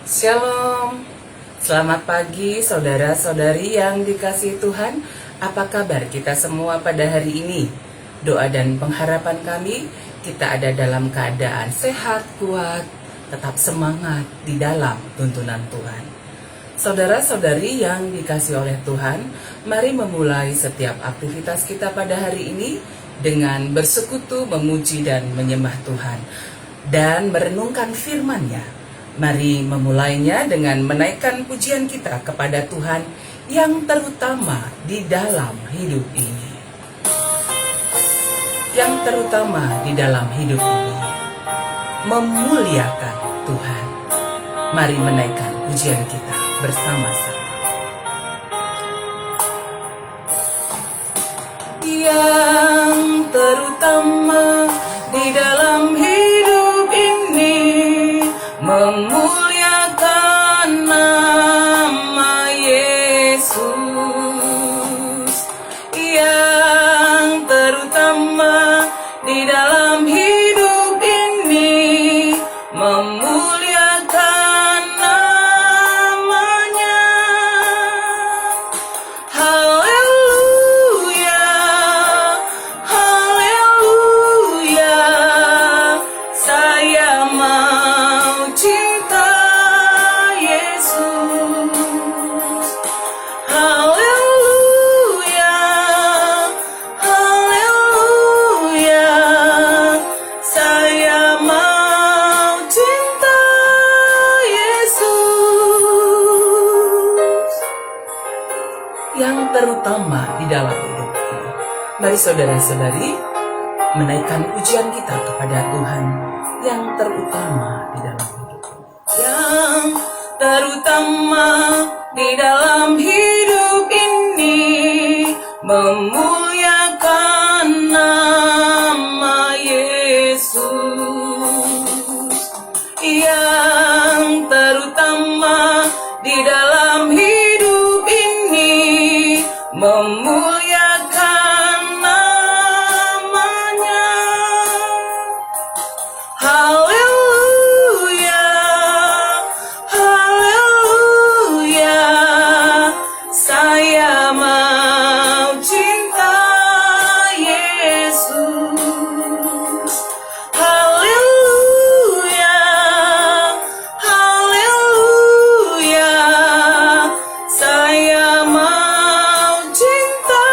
Shalom, selamat pagi saudara-saudari yang dikasihi Tuhan. Apa kabar kita semua pada hari ini? Doa dan pengharapan kami, kita ada dalam keadaan sehat, kuat, tetap semangat di dalam tuntunan Tuhan. Saudara-saudari yang dikasihi oleh Tuhan, mari memulai setiap aktivitas kita pada hari ini dengan bersekutu, memuji dan menyembah Tuhan dan merenungkan firman-Nya. Mari memulainya dengan menaikkan pujian kita kepada Tuhan yang terutama di dalam hidup ini. Yang terutama di dalam hidup ini, memuliakan Tuhan. Mari menaikkan pujian kita bersama-sama. Yang terutama di dalam hidup ini, memuliakan nama Yesus. Yang terutama di dalam hidup ini, memuliakan namanya. Haleluya, haleluya, saya mau cinta Yesus. Haleluya, haleluya, saya mau cinta Yesus. Yang terutama di dalam hidup ini. Mari saudara-saudari menaikkan pujian kita kepada Tuhan yang terutama di dalam hidup ini. Yang terutama di dalam hidup ini, memuliakan nama Yesus. Yang terutama di dalam hidup ini, memuliakan namanya. Haleluya, haleluya, saya mau cinta Yesus. Haleluya, haleluya, saya mau cinta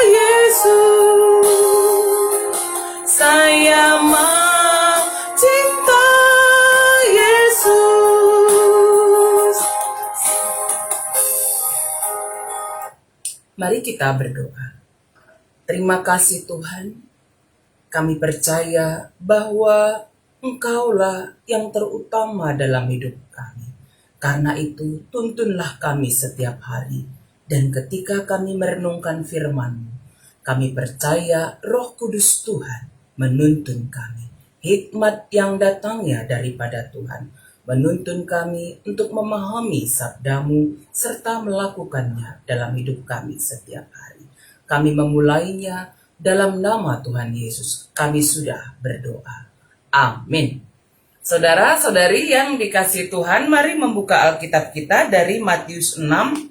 Yesus. Saya mau cinta Yesus. Mari kita berdoa. Terima kasih Tuhan, kami percaya bahwa Engkaulah yang terutama dalam hidup kami. Karena itu, tuntunlah kami setiap hari. Dan ketika kami merenungkan firman-Mu, kami percaya Roh Kudus Tuhan menuntun kami. Hikmat yang datangnya daripada Tuhan menuntun kami untuk memahami sabda-Mu serta melakukannya dalam hidup kami setiap hari. Kami memulainya dalam nama Tuhan Yesus. Kami sudah berdoa. Amin. Saudara-saudari yang dikasihi Tuhan, mari membuka Alkitab kita dari Matius 6.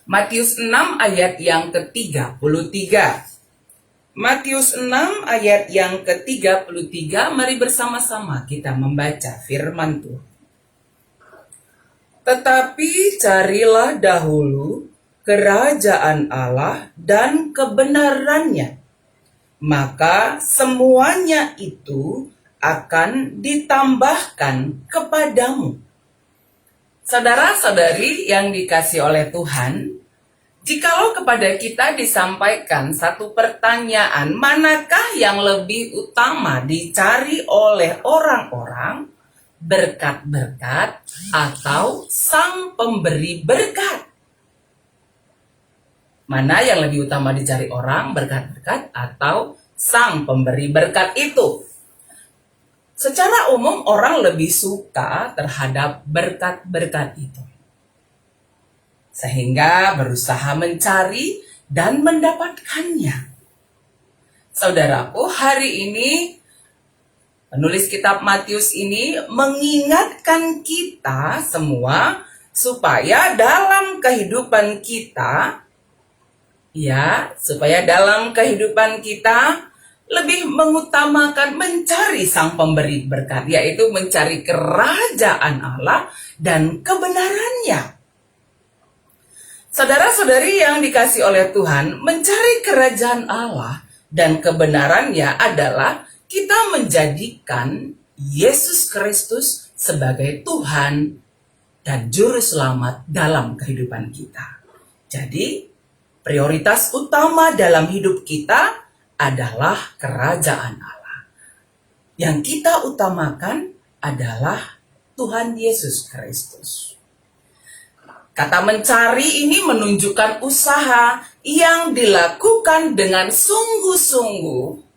Matius 6 ayat yang ke-33. Matius 6 ayat yang ke-33, mari bersama-sama kita membaca firman Tuhan. Tetapi carilah dahulu kerajaan Allah dan kebenarannya, maka semuanya itu akan ditambahkan kepadamu. Saudara-saudari yang dikasihi oleh Tuhan, jikalau kepada kita disampaikan satu pertanyaan, manakah yang lebih utama dicari oleh orang-orang, berkat-berkat atau sang pemberi berkat? Mana yang lebih utama dicari orang, berkat-berkat atau sang pemberi berkat itu? Secara umum orang lebih suka terhadap berkat-berkat itu, sehingga berusaha mencari dan mendapatkannya. Saudaraku, hari ini Penulis kitab Matius ini mengingatkan kita semua supaya dalam kehidupan kita, lebih mengutamakan mencari Sang Pemberi berkat, yaitu mencari kerajaan Allah dan kebenarannya. Saudara-saudari yang dikasihi oleh Tuhan, mencari kerajaan Allah dan kebenarannya adalah kita menjadikan Yesus Kristus sebagai Tuhan dan Juru Selamat dalam kehidupan kita. Jadi, prioritas utama dalam hidup kita adalah kerajaan Allah. Yang kita utamakan adalah Tuhan Yesus Kristus. Kata mencari ini menunjukkan usaha yang dilakukan dengan sungguh-sungguh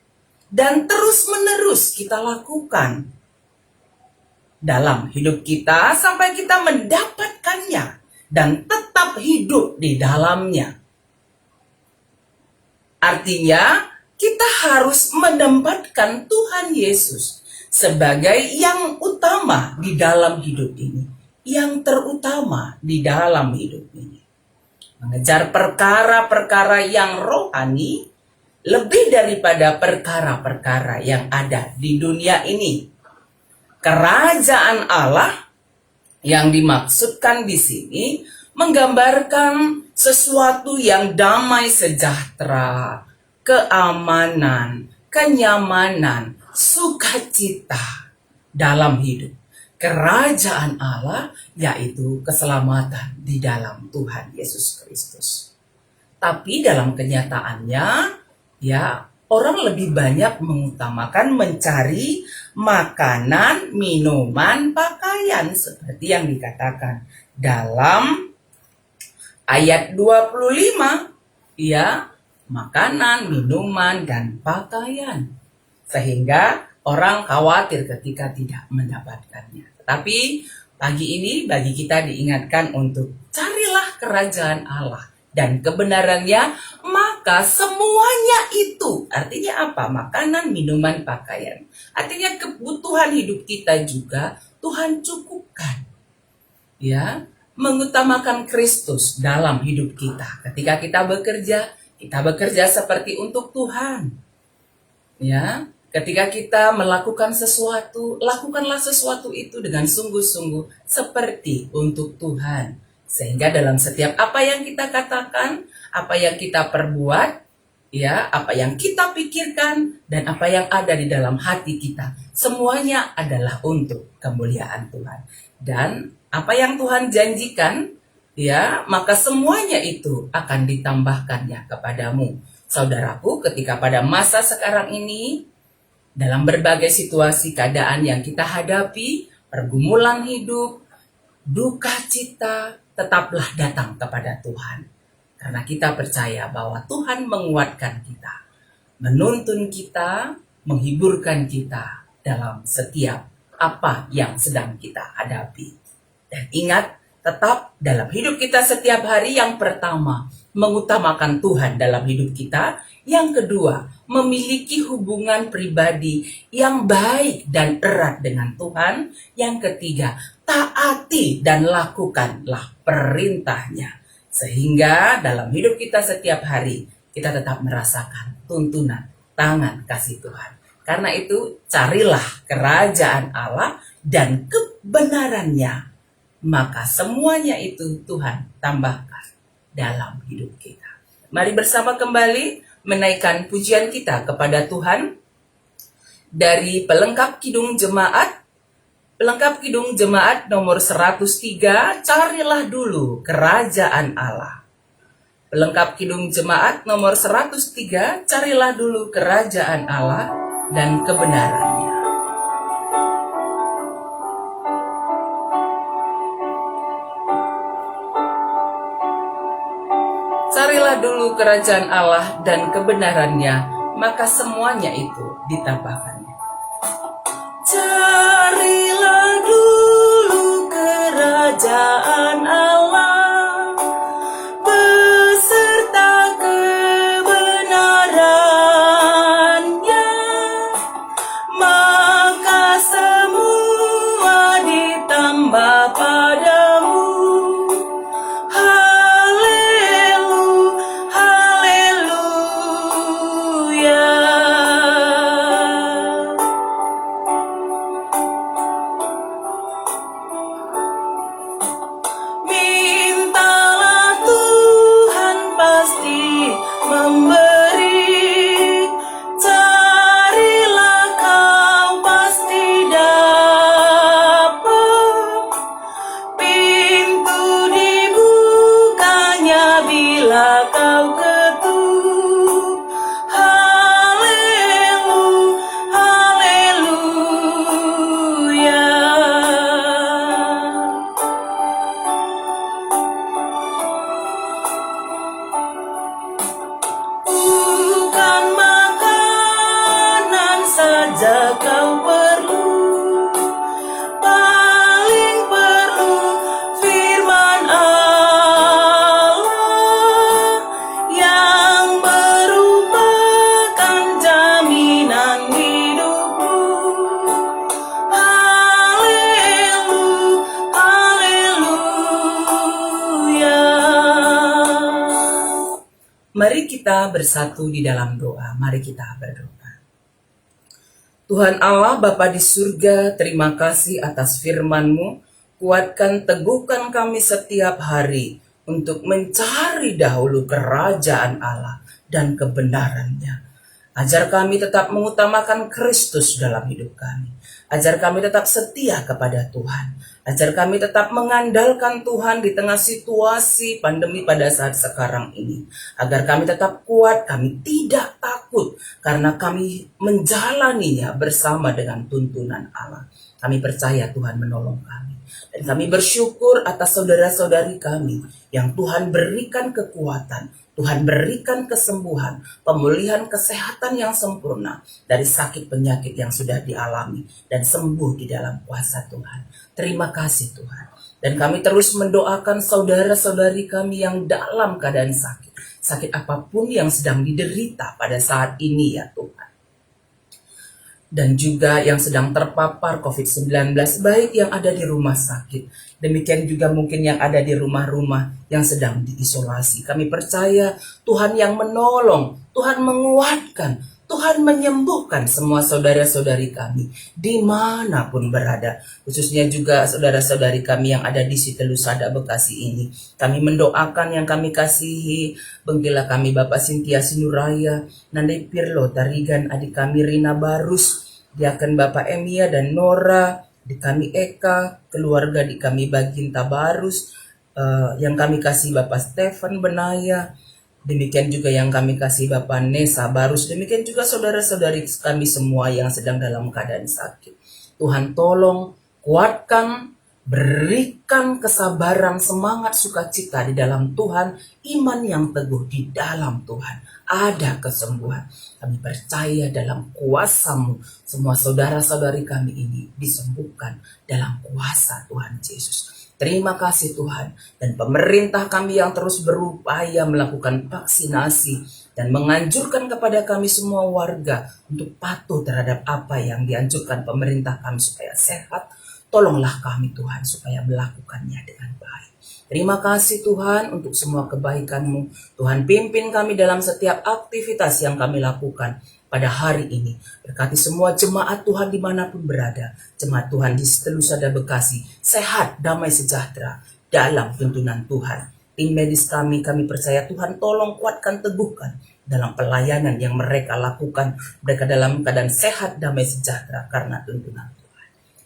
dan terus-menerus kita lakukan dalam hidup kita sampai kita mendapatkannya dan tetap hidup di dalamnya. Artinya, kita harus menempatkan Tuhan Yesus sebagai yang utama di dalam hidup ini, yang terutama di dalam hidup ini. Mengejar perkara-perkara yang rohani lebih daripada perkara-perkara yang ada di dunia ini. Kerajaan Allah yang dimaksudkan di sini menggambarkan sesuatu yang damai sejahtera, keamanan, kenyamanan, sukacita dalam hidup. Kerajaan Allah yaitu keselamatan di dalam Tuhan Yesus Kristus. Tapi dalam kenyataannya, orang lebih banyak mengutamakan mencari makanan, minuman, pakaian seperti yang dikatakan dalam ayat 25, makanan, minuman, dan pakaian. Sehingga orang khawatir ketika tidak mendapatkannya. Tapi pagi ini bagi kita diingatkan untuk carilah kerajaan Allah dan kebenarannya, maka semuanya itu, artinya apa? Makanan, minuman, pakaian. Artinya kebutuhan hidup kita juga Tuhan cukupkan. Mengutamakan Kristus dalam hidup kita. Ketika kita bekerja seperti untuk Tuhan. Ketika kita melakukan sesuatu, lakukanlah sesuatu itu dengan sungguh-sungguh seperti untuk Tuhan. Sehingga dalam setiap apa yang kita katakan, apa yang kita perbuat, apa yang kita pikirkan, dan apa yang ada di dalam hati kita, semuanya adalah untuk kemuliaan Tuhan. Dan apa yang Tuhan janjikan, maka semuanya itu akan ditambahkannya kepadamu. Saudaraku, ketika pada masa sekarang ini, dalam berbagai situasi keadaan yang kita hadapi, pergumulan hidup, duka cita, tetaplah datang kepada Tuhan. Karena kita percaya bahwa Tuhan menguatkan kita, menuntun kita, menghiburkan kita dalam setiap apa yang sedang kita hadapi. Dan ingat, tetap dalam hidup kita setiap hari, yang pertama, mengutamakan Tuhan dalam hidup kita. Yang kedua, memiliki hubungan pribadi yang baik dan erat dengan Tuhan. Yang ketiga, taati dan lakukanlah perintahnya. Sehingga dalam hidup kita setiap hari, kita tetap merasakan tuntunan tangan kasih Tuhan. Karena itu, carilah kerajaan Allah dan kebenarannya. Maka semuanya itu Tuhan tambahkan dalam hidup kita. Mari bersama kembali menaikkan pujian kita kepada Tuhan dari pelengkap Kidung Jemaat. Pelengkap Kidung Jemaat nomor 103, carilah dulu kerajaan Allah. Pelengkap Kidung Jemaat nomor 103, carilah dulu kerajaan Allah dan kebenarannya. Carilah dulu kerajaan Allah dan kebenarannya, maka semuanya itu ditambahkannya. Carilah dulu kerajaan Allah beserta kebenarannya, maka Mari kita bersatu di dalam doa. Mari kita berdoa. Tuhan Allah Bapa di surga, terima kasih atas firman-Mu. Kuatkan, teguhkan kami setiap hari untuk mencari dahulu kerajaan Allah dan kebenarannya. Ajar kami tetap mengutamakan Kristus dalam hidup kami. Ajar kami tetap setia kepada Tuhan. Ajar kami tetap mengandalkan Tuhan di tengah situasi pandemi pada saat sekarang ini. Agar kami tetap kuat, kami tidak takut karena kami menjalaninya bersama dengan tuntunan Allah. Kami percaya Tuhan menolong kami. Dan kami bersyukur atas saudara-saudari kami yang Tuhan berikan kekuatan, Tuhan berikan kesembuhan, pemulihan kesehatan yang sempurna dari sakit penyakit yang sudah dialami dan sembuh di dalam kuasa Tuhan. Terima kasih Tuhan. Dan kami terus mendoakan saudara-saudari kami yang dalam keadaan sakit. Sakit apapun yang sedang diderita pada saat ini ya Tuhan. Dan juga yang sedang terpapar COVID-19, baik yang ada di rumah sakit, demikian juga mungkin yang ada di rumah-rumah yang sedang diisolasi. Kami percaya Tuhan yang menolong, Tuhan menguatkan, Tuhan menyembuhkan semua saudara-saudari kami dimanapun berada. Khususnya juga saudara-saudari kami yang ada di Sitelusada Bekasi ini. Kami mendoakan yang kami kasihi, Benggila kami Bapak Sintia Sinuraya, Nandai Pirlo Tarigan, adik kami Rina Barus, Diaken Bapak Emia dan Nora, di kami Eka, keluarga di kami Baginta Barus, yang kami kasih Bapak Stefan Benaya, demikian juga yang kami kasih Bapak Nesa Barus, demikian juga saudara-saudari kami semua yang sedang dalam keadaan sakit. Tuhan tolong, kuatkan, berikan kesabaran, semangat, sukacita di dalam Tuhan, iman yang teguh di dalam Tuhan. Ada kesembuhan. Kami percaya dalam kuasa-Mu, semua saudara-saudari kami ini disembuhkan dalam kuasa Tuhan Yesus. Terima kasih Tuhan. Dan pemerintah kami yang terus berupaya melakukan vaksinasi dan menganjurkan kepada kami semua warga untuk patuh terhadap apa yang dianjurkan pemerintah kami supaya sehat. Tolonglah kami Tuhan supaya melakukannya dengan baik. Terima kasih Tuhan untuk semua kebaikan-Mu. Tuhan pimpin kami dalam setiap aktivitas yang kami lakukan pada hari ini. Berkati semua jemaat Tuhan dimanapun berada. Jemaat Tuhan di Sitelusada Bekasi, sehat, damai, sejahtera dalam tuntunan Tuhan. Tim medis kami percaya Tuhan tolong kuatkan, teguhkan dalam pelayanan yang mereka lakukan. Mereka dalam keadaan sehat, damai, sejahtera karena tuntunan Tuhan.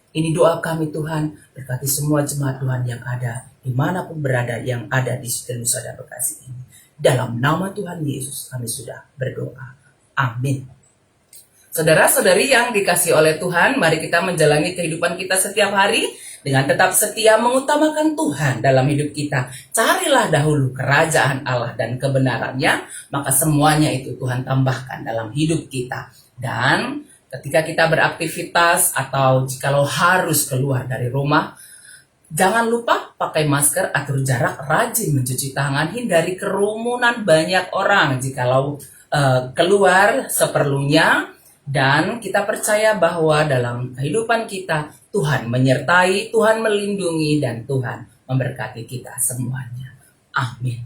Ini doa kami Tuhan, berkati semua jemaat Tuhan yang ada dimanapun berada yang ada di Sitelusada Bekasi ini. Dalam nama Tuhan Yesus kami sudah berdoa. Amin. Saudara-saudari yang dikasih oleh Tuhan, mari kita menjalani kehidupan kita setiap hari dengan tetap setia mengutamakan Tuhan dalam hidup kita. Carilah dahulu kerajaan Allah dan kebenarannya, maka semuanya itu Tuhan tambahkan dalam hidup kita. Dan ketika kita beraktivitas atau jikalau harus keluar dari rumah, jangan lupa pakai masker, atur jarak, rajin mencuci tangan, hindari kerumunan banyak orang jikalau keluar seperlunya. Dan kita percaya bahwa dalam kehidupan kita Tuhan menyertai, Tuhan melindungi, dan Tuhan memberkati kita semuanya. Amin.